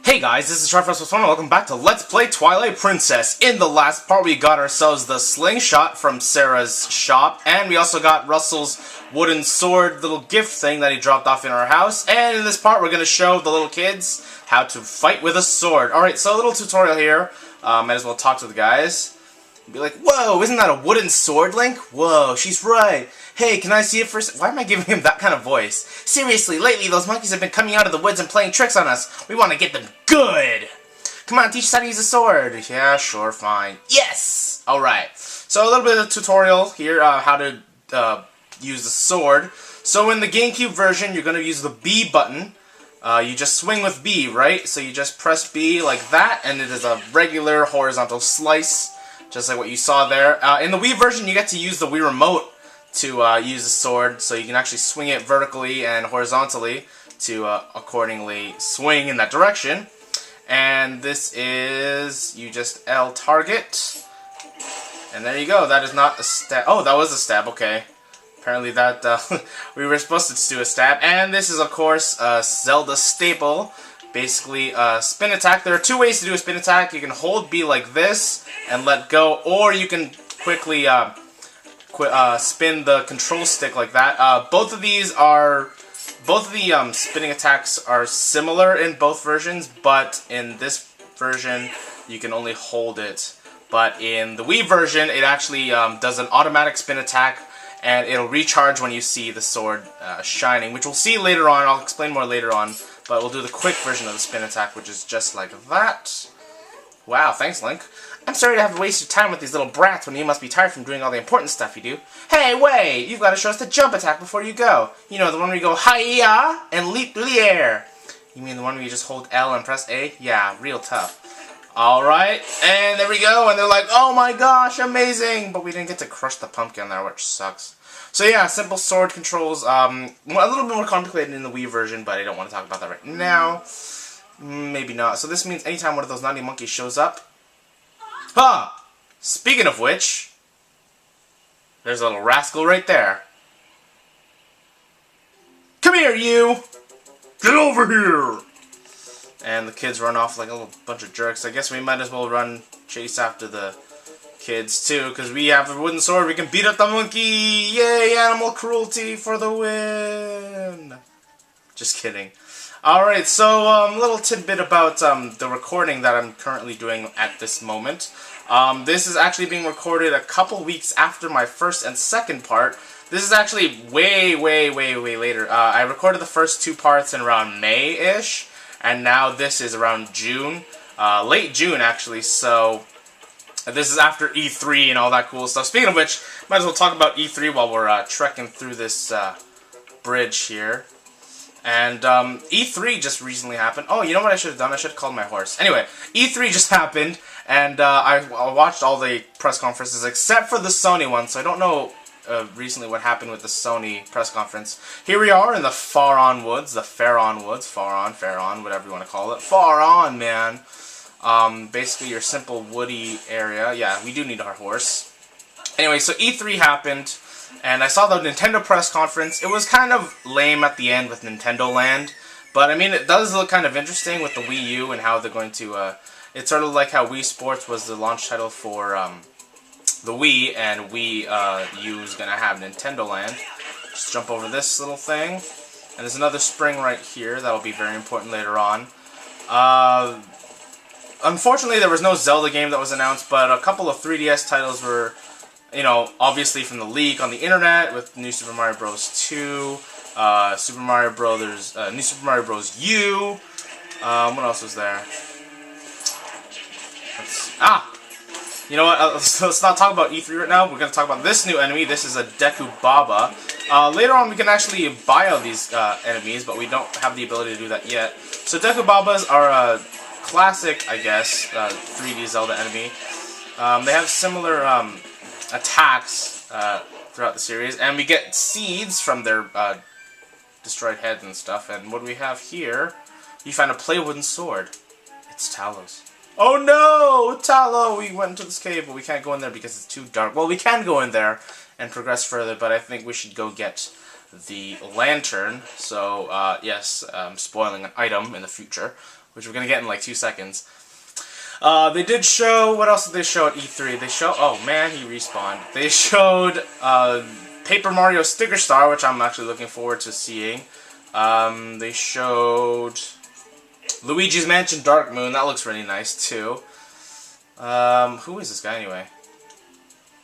Hey guys, this is TriFest and welcome back to Let's Play Twilight Princess. In the last part, we got ourselves the slingshot from Sarah's shop, and we also got Russell's wooden sword little gift thing that he dropped off in our house. And in this part, we're going to show the little kids how to fight with a sword. Alright, so a little tutorial here. Might as well talk to the guys. Be like, whoa, isn't that a wooden sword, Link? Whoa, she's right. Hey, can I see it first? Why am I giving him that kind of voice? Seriously, lately those monkeys have been coming out of the woods and playing tricks on us. We want to get them good. Come on, teach us how to use a sword. Yeah, sure, fine. Yes! Alright, so a little bit of a tutorial here, how to use the sword. So in the GameCube version, you're going to use the B button. You just swing with B, right? So you just press B like that, and it is a regular horizontal slice. Just like what you saw there. In the Wii version, you get to use the Wii Remote to use the sword, so you can actually swing it vertically and horizontally to accordingly swing in that direction. And this is, you just L target, and there you go. That is not a stab. Oh, that was a stab, okay. Apparently that, we were supposed to do a stab. And this is, of course, Zelda staple. Basically, spin attack. There are two ways to do a spin attack. You can hold B like this and let go, or you can quickly spin the control stick like that. Both of the spinning attacks are similar in both versions, but in this version you can only hold it. But in the Wii version, it actually does an automatic spin attack, and it'll recharge when you see the sword shining, which we'll see later on. I'll explain more later on. But we'll do the quick version of the spin attack, which is just like that. Wow, thanks, Link. I'm sorry to have to waste your time with these little brats when you must be tired from doing all the important stuff you do. Hey, wait! You've got to show us the jump attack before you go. You know, the one where you go hi-ya and leap through the air. You mean the one where you just hold L and press A? Yeah, real tough. Alright, and there we go, and they're like, oh my gosh, amazing! But we didn't get to crush the pumpkin there, which sucks. So yeah, simple sword controls, a little bit more complicated in the Wii version, but I don't want to talk about that right now. Maybe not. So this means anytime one of those naughty monkeys shows up... Huh! Speaking of which, there's a little rascal right there. Come here, you! Get over here! And the kids run off like a little bunch of jerks. I guess we might as well chase after the kids too, because we have a wooden sword. We can beat up the monkey. Yay, animal cruelty for the win. Just kidding. Alright, so a little tidbit about the recording that I'm currently doing at this moment. This is actually being recorded a couple weeks after my first and second part. This is actually way later. I recorded the first two parts in around May-ish, and now this is around June. Late June, actually, so... This is after E3 and all that cool stuff. Speaking of which, might as well talk about E3 while we're trekking through this bridge here. And E3 just recently happened. Oh, you know what I should have done? I should have called my horse. Anyway, E3 just happened, and I watched all the press conferences except for the Sony one, so I don't know recently what happened with the Sony press conference. Here we are in the Faron Woods, Faron, whatever you want to call it. Faron, man. Basically your simple woody area. Yeah, we do need our horse. Anyway, so E3 happened, and I saw the Nintendo press conference. It was kind of lame at the end with Nintendo Land, but I mean, it does look kind of interesting with the Wii U and how they're going to, it's sort of like how Wii Sports was the launch title for, the Wii, and Wii U is going to have Nintendo Land. Just jump over this little thing, and there's another spring right here that will be very important later on. Unfortunately, there was no Zelda game that was announced, but a couple of 3DS titles were, you know, obviously from the leak on the internet with New Super Mario Bros. 2, New Super Mario Bros. U. What else was there? You know what? Let's not talk about E3 right now. We're going to talk about this new enemy. This is a Deku Baba. Later on, we can actually buy all these enemies, but we don't have the ability to do that yet. So Deku Babas are classic, I guess, 3D Zelda enemy. They have similar attacks throughout the series, and we get seeds from their destroyed heads and stuff. And what do we have here? You find a play wooden sword. It's TLoZ. Oh no! Talo! We went into this cave, but we can't go in there because it's too dark. Well, we can go in there and progress further, but I think we should go get the lantern. So, yes, I'm spoiling an item in the future. which we're gonna get in like 2 seconds. They did show, what else did they show at E3? They show, oh man, he respawned. They showed Paper Mario Sticker Star, which I'm actually looking forward to seeing. They showed Luigi's Mansion Dark Moon, that looks really nice too. Who is this guy anyway?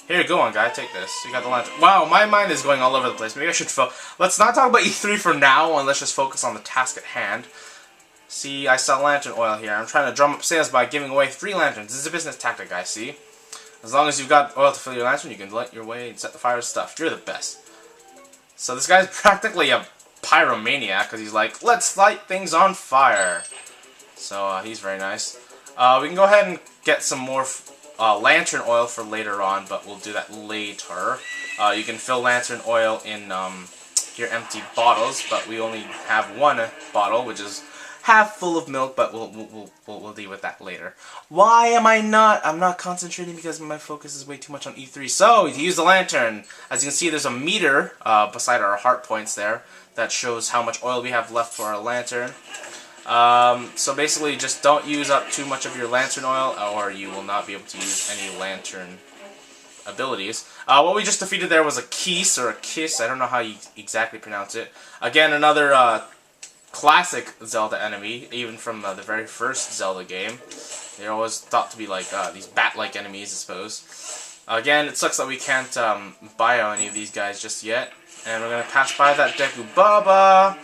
Here, go on guy, take this. You got the lantern. Wow, my mind is going all over the place. Maybe I should let's not talk about E3 for now, and let's just focus on the task at hand. See, I sell lantern oil here. I'm trying to drum up sales by giving away 3 lanterns. This is a business tactic, guys, see? As long as you've got oil to fill your lantern, you can light your way and set the fire to stuff. You're the best. So this guy's practically a pyromaniac, because he's like, let's light things on fire. So he's very nice. We can go ahead and get some more lantern oil for later on, but we'll do that later. You can fill lantern oil in your empty bottles, but we only have 1 bottle, which is half full of milk, but we'll deal with that later. Why am I not? I'm not concentrating because my focus is way too much on E3. So, to use the lantern, as you can see, there's a meter beside our heart points there that shows how much oil we have left for our lantern. So basically, just don't use up too much of your lantern oil, or you will not be able to use any lantern abilities. What we just defeated there was a Keese, or a Kiss, I don't know how you exactly pronounce it. Again, another classic Zelda enemy, even from the very first Zelda game. They're always thought to be like these bat-like enemies, I suppose. Again, it sucks that we can't bio any of these guys just yet. And we're going to pass by that Deku Baba.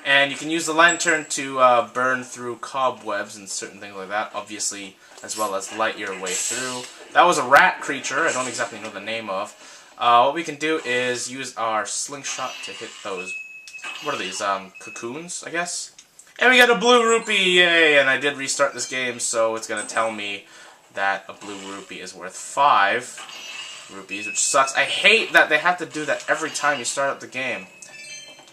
And you can use the lantern to burn through cobwebs and certain things like that, obviously, as well as light your way through. That was a rat creature, I don't exactly know the name of. What we can do is use our slingshot to hit those, what are these, cocoons, I guess? And we got a blue rupee, yay! And I did restart this game, so it's going to tell me that a blue rupee is worth 5 rupees, which sucks. I hate that they have to do that every time you start up the game.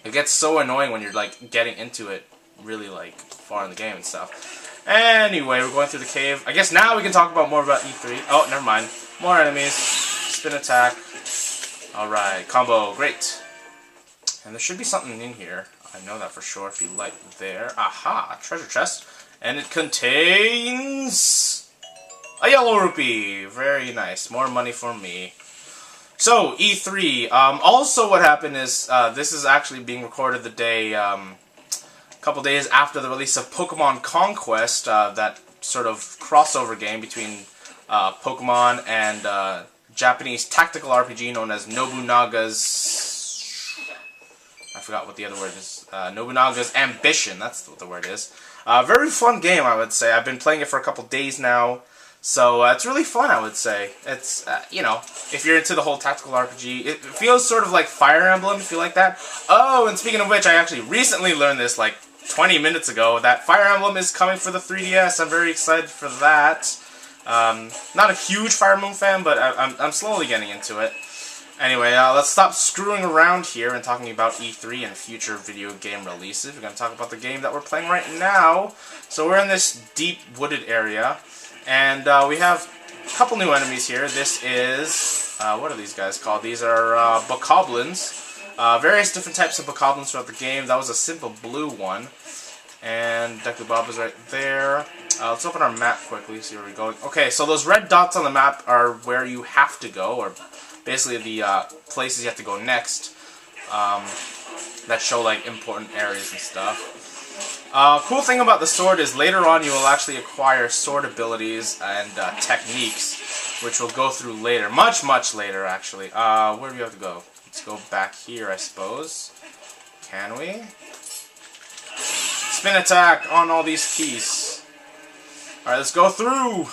It gets so annoying when you're, like, getting into it really, like, far in the game and stuff. Anyway, we're going through the cave. I guess now we can talk about more about E3. Oh, never mind. More enemies. Spin attack. Alright, combo. Great. And there should be something in here. I know that for sure if you light there. Aha! Treasure chest. And it contains a yellow rupee. Very nice. More money for me. So, E3. Also what happened is, this is actually being recorded the day, a couple days after the release of Pokemon Conquest, that sort of crossover game between Pokemon and Japanese tactical RPG known as Nobunaga's... I forgot what the other word is. Nobunaga's Ambition, that's what the word is. Very fun game, I would say. I've been playing it for a couple days now. So, it's really fun, I would say. It's, you know, if you're into the whole tactical RPG, it feels sort of like Fire Emblem, if you like that. Oh, and speaking of which, I actually recently learned this, like, 20 minutes ago, that Fire Emblem is coming for the 3DS. I'm very excited for that. Not a huge Fire Emblem fan, but I'm slowly getting into it. Anyway, let's stop screwing around here and talking about E3 and future video game releases. We're going to talk about the game that we're playing right now. So we're in this deep wooded area. And we have a couple new enemies here. This is, what are these guys called? These are bokoblins. Various different types of bokoblins throughout the game. That was a simple blue one. And Deku Baba's right there. Let's open our map quickly, see where we're going. Okay, so those red dots on the map are where you have to go, or basically the places you have to go next. That show like important areas and stuff. Cool thing about the sword is later on you will actually acquire sword abilities and techniques, which we'll go through later. Much, much later, actually. Where do we have to go? Let's go back here, I suppose. Can we? Spin attack on all these keys. Alright, let's go through!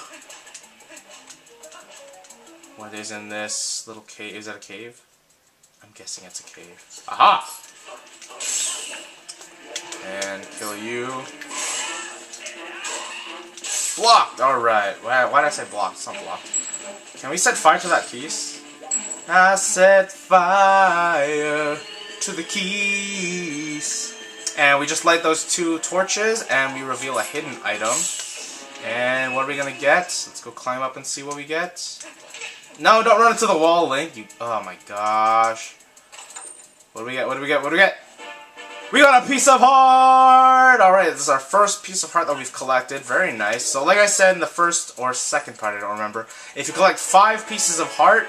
What is in this little cave? Is that a cave? I'm guessing it's a cave. Aha! And kill you. Blocked! Alright. Why did I say blocked? It's not blocked. Can we set fire to that keys? I set fire to the keys. And we just light those 2 torches and we reveal a hidden item. And what are we gonna get? Let's go climb up and see what we get. No, don't run into the wall, Link. You, oh my gosh. What do we get? What do we get? What do we get? We got a piece of heart! Alright, this is our first piece of heart that we've collected. Very nice. So like I said in the first or second part, I don't remember, if you collect 5 pieces of heart,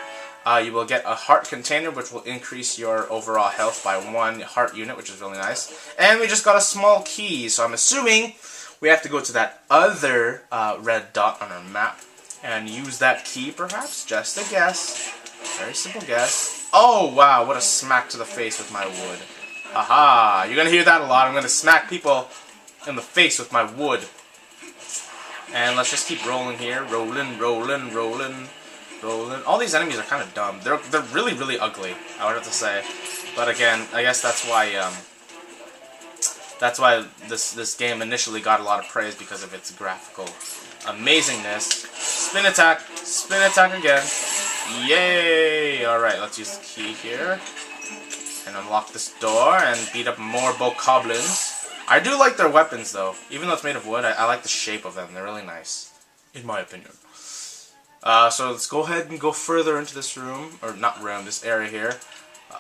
you will get a heart container, which will increase your overall health by 1 heart unit, which is really nice. And we just got a small key, so I'm assuming we have to go to that other red dot on our map and use that key, perhaps? Just a guess. Very simple guess. Oh, wow, what a smack to the face with my wood. Aha! You're gonna hear that a lot. I'm gonna smack people in the face with my wood. And let's just keep rolling here. Rolling, rolling, rolling, rolling. All these enemies are kind of dumb. They're really, really ugly, I would have to say. But again, I guess that's why this game initially got a lot of praise, because of its graphical amazingness. Spin attack again. Yay! Alright, let's use the key here. And unlock this door and beat up more bokoblins. I do like their weapons though. Even though it's made of wood, I like the shape of them. They're really nice, in my opinion. So let's go ahead and go further into this room. Or not room, this area here.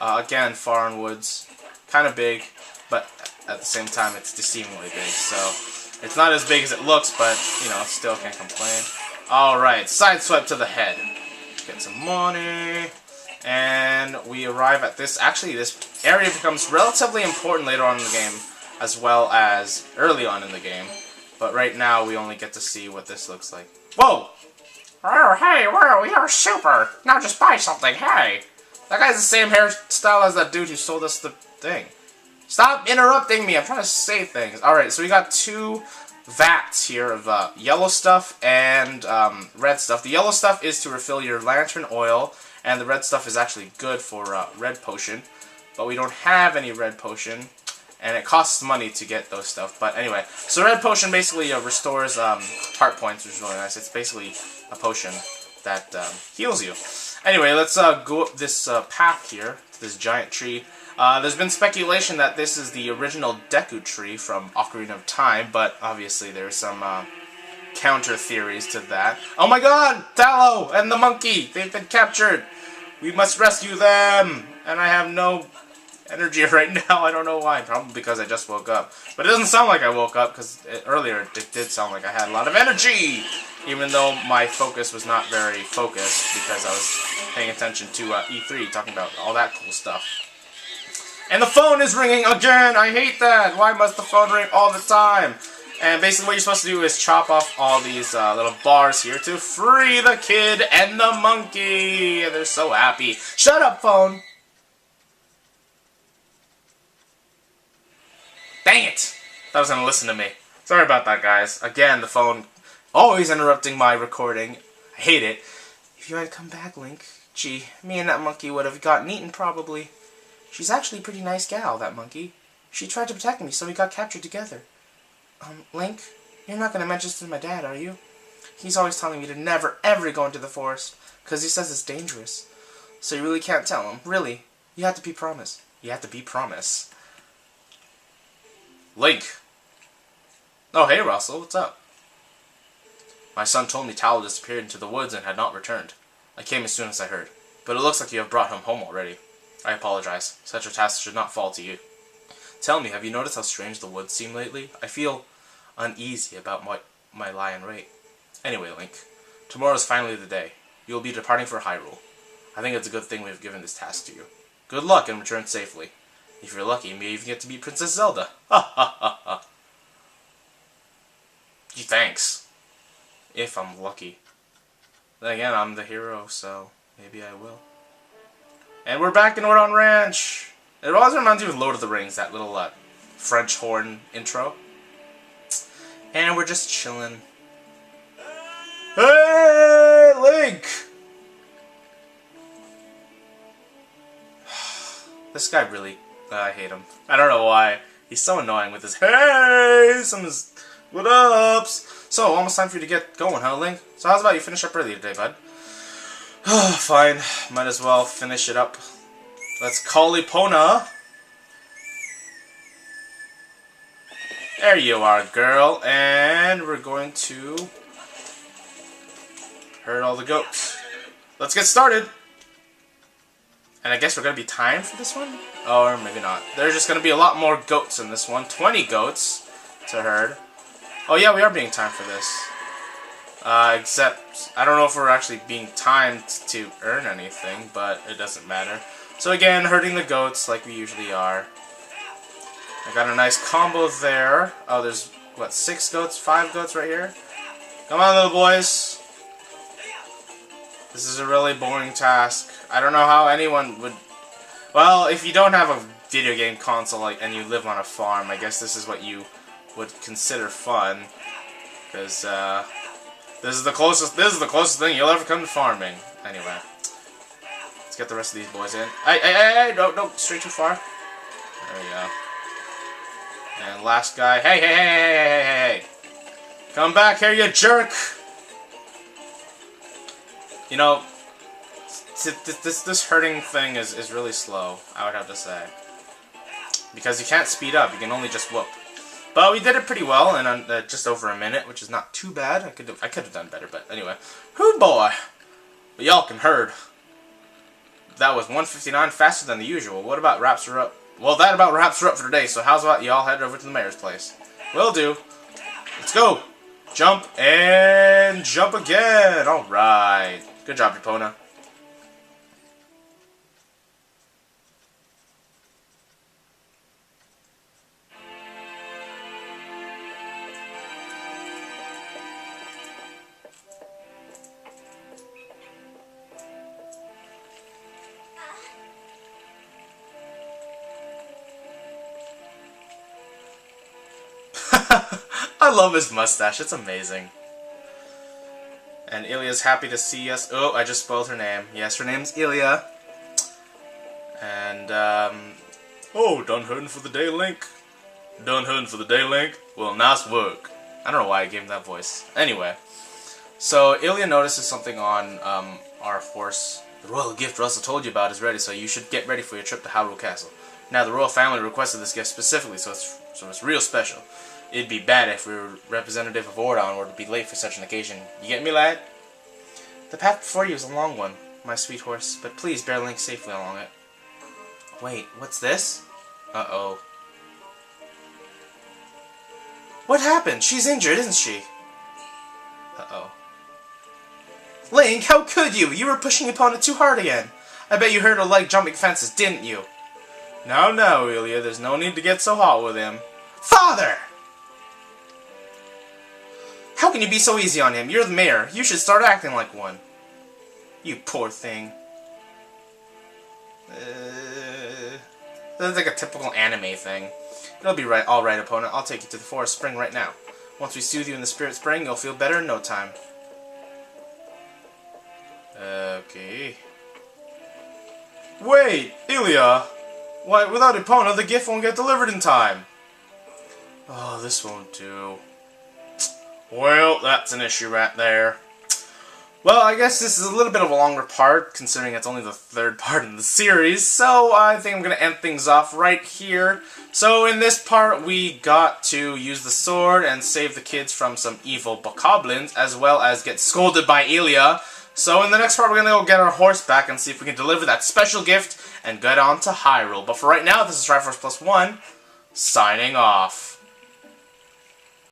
Again, foreign woods. Kind of big, but at the same time it's deceivingly big. So it's not as big as it looks, but you know, still can't complain. Alright, sideswipe to the head. Get some money. And we arrive at this. Actually, this area becomes relatively important later on in the game, as well as early on in the game. But right now, we only get to see what this looks like. Whoa! Oh, hey, whoa, you're super! Now just buy something, hey! That guy's the same hairstyle as that dude who sold us the thing. Stop interrupting me, I'm trying to say things. Alright, so we got 2 vats here of yellow stuff and red stuff. The yellow stuff is to refill your lantern oil, and the red stuff is actually good for red potion. But we don't have any red potion, and it costs money to get those stuff. But anyway, so red potion basically restores heart points, which is really nice. It's basically a potion that heals you. Anyway, let's go up this path here, to this giant tree. There's been speculation that this is the original Deku tree from Ocarina of Time, but obviously there's some counter theories to that. Oh my god! Tallow and the monkey! They've been captured! We must rescue them! And I have no energy right now. I don't know why. Probably because I just woke up. But it doesn't sound like I woke up, because earlier it did sound like I had a lot of energy! Even though my focus was not very focused, because I was paying attention to E3, talking about all that cool stuff. And the phone is ringing again! I hate that! Why must the phone ring all the time? And basically what you're supposed to do is chop off all these little bars here to free the kid and the monkey! And they're so happy. Shut up, phone! Dang it! That was gonna listen to me. Sorry about that, guys. Again, the phone always interrupting my recording. I hate it. If you had come back, Link, gee, me and that monkey would have gotten eaten, probably. She's actually a pretty nice gal, that monkey. She tried to protect me, so we got captured together. Link, you're not going to mention this to my dad, are you? He's always telling me to never, ever go into the forest, because he says it's dangerous. So you really can't tell him, really. You have to be promised. You have to be promised. Link. Oh, hey, Russell, what's up? My son told me Tallow disappeared into the woods and had not returned. I came as soon as I heard. But it looks like you have brought him home already. I apologize. Such a task should not fall to you. Tell me, have you noticed how strange the woods seem lately? I feel uneasy about my lion rate. Anyway, Link, tomorrow is finally the day. You will be departing for Hyrule. I think it's a good thing we have given this task to you. Good luck and return safely. If you're lucky, you may even get to meet Princess Zelda. Ha ha ha ha. Gee, thanks. If I'm lucky. Then again, I'm the hero, so maybe I will. And we're back in Ordon Ranch. It always reminds me of Lord of the Rings, that little French horn intro. And we're just chilling. Hey, Link! This guy really, I hate him. I don't know why. He's so annoying with his heys and his what-ups. So, almost time for you to get going, huh, Link? So how's about you finish up early today, bud? Fine. Might as well finish it up. Let's call Epona. There you are, girl. And we're going to herd all the goats. Let's get started. And I guess we're going to be timed for this one? Or maybe not. There's just going to be a lot more goats in this one. 20 goats to herd. Oh yeah, we are being timed for this. Except, I don't know if we're actually being timed to earn anything, but it doesn't matter. So again, herding the goats like we usually are. I got a nice combo there. Oh, there's, what, 6 goats? 5 goats right here? Come on, little boys. This is a really boring task. I don't know how anyone would... Well, if you don't have a video game console and you live on a farm, I guess this is what you would consider fun. Because, this is the closest thing you'll ever come to farming. Anyway. Let's get the rest of these boys in. Hey, don't stray too far. There we go. And last guy. Hey. Come back here, you jerk! You know, this herding thing is really slow, I would have to say. Because you can't speed up, you can only just whoop. But we did it pretty well in just over a minute, which is not too bad. I could have done better, but anyway. Hoo boy! But y'all can herd. That was 1:59 faster than the usual. What about wraps her up? Well, that about wraps her up for today, so how's about y'all head over to the mayor's place? Will do. Let's go! Jump and jump again! Alright. Good job, Epona. I love his mustache, it's amazing. And Ilya's happy to see us. Oh, I just spoiled her name. Yes, her name's Ilya. And, oh, done herding for the day, Link? Done herding for the day, Link? Well, nice work. I don't know why I gave him that voice. Anyway. So, Ilya notices something on, our horse. The royal gift Russell told you about is ready, so you should get ready for your trip to Hyrule Castle. Now, the royal family requested this gift specifically, so it's real special. It'd be bad if we were representative of Ordon were to be late for such an occasion. You get me, lad? The path before you is a long one, my sweet horse, but please bear Link safely along it. Wait, what's this? Uh-oh. What happened? She's injured, isn't she? Uh-oh. Link, how could you? You were pushing upon it too hard again. I bet you hurt her leg jumping fences, didn't you? No, Ilya, there's no need to get so hot with him. Father! How can you be so easy on him? You're the mayor. You should start acting like one. You poor thing. That's like a typical anime thing. It'll be alright, opponent. I'll take you to the Forest Spring right now. Once we soothe you in the Spirit Spring, you'll feel better in no time. Okay. Wait, Ilya! Why, without Epona, the gift won't get delivered in time. Oh, this won't do. Well, that's an issue right there. Well, I guess this is a little bit of a longer part, considering it's only the 3rd part in the series, so I think I'm going to end things off right here. So in this part, we got to use the sword and save the kids from some evil bokoblins, as well as get scolded by Ilya. So in the next part, we're going to go get our horse back and see if we can deliver that special gift and get on to Hyrule. But for right now, this is Triforce Plus One, signing off.